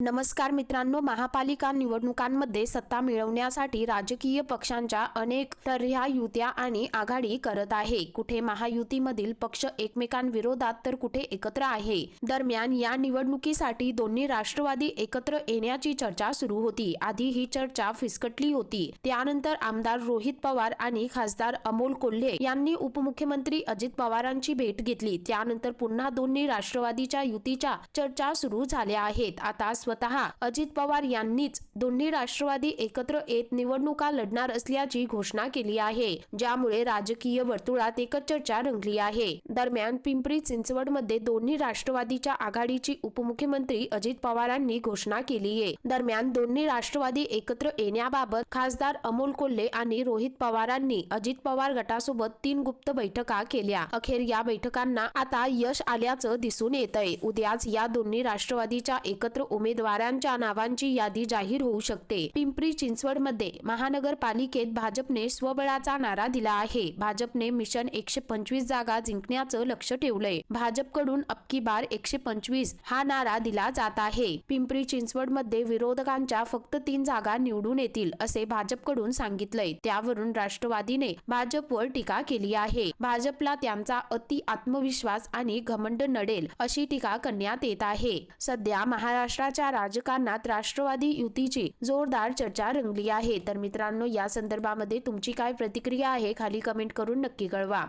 नमस्कार मित्रांनो, महापालिका निवडणुकांमध्ये सत्ता मिळवण्यासाठी राजकीय पक्षांच्या अनेक तऱ्हा युत्या आणि आघाडी करत आहे। कुठे महायुतीमधील पक्ष एकमेकांविरोधात तर कुठे एकत्र आहे। दरम्यान या निवडणुकीसाठी दोन्ही राष्ट्रवादी एकत्र येण्याची चर्चा सुरू होती। आधी ही चर्चा फिसकटली होती। त्यानंतर आमदार रोहित पवार आणि खासदार अमोल कोल्हे यांनी उपमुख्यमंत्री अजित पवारांची भेट घेतली। त्यानंतर पुन्हा दोन्ही राष्ट्रवादीच्या युतीच्या चर्चा सुरू झाल्या आहेत। आता स्वतः अजित पवार यांनीच दोन्ही राष्ट्रवादी एकत्र येत निवडणुका लढणार असल्याची घोषणा केली आहे, ज्यामुळे राजकीय वर्तुळात एकच चर्चा रंगली आहे। दरम्यान पिंपरी चिंचवडमध्ये दोन्ही राष्ट्रवादीच्या आघाडीची उपमुख्यमंत्री अजित पवारांनी घोषणा केली आहे। दरम्यान दोन्ही राष्ट्रवादी एकत्र येण्याबाबत खासदार अमोल कोल्हे आणि रोहित पवारांनी अजित पवार गटासोबत 3 गुप्त बैठका केल्या। अखेर या बैठकांना आता यश आल्याचं दिसून येतंय। उद्याच या दोन्ही राष्ट्रवादीच्या एकत्र उमेदवारांच्या नावांची यादी जाहीर होऊ शकते। पिंपरी चिंचवडमध्ये महानगरपालिकेत भाजपने स्वबळाचा नारा दिला आहे। भाजपने मिशन 125 जागा जिंकण्याचं लक्ष्य ठेवलंय। भाजपकडून अबकी बार 125 हा नारा दिला जात आहे। पिंपरी चिंचवडमध्ये विरोधकांच्या फक्त 3 जागा निवडून येतील असे भाजपकडून सांगितलंय। त्यावरून राष्ट्रवादीने भाजपवर टीका केली आहे। भाजपला त्यांचा अति आत्मविश्वास आणि घमंड नडेल अशी टीका करण्यात येत आहे। सध्या महाराष्ट्राच्या राजकारणात राष्ट्रवादी युतीची जोरदार चर्चा रंगली आहे। तर मित्रांनो, या संदर्भामध्ये तुमची काय प्रतिक्रिया आहे खाली कमेंट करून नक्की कळवा।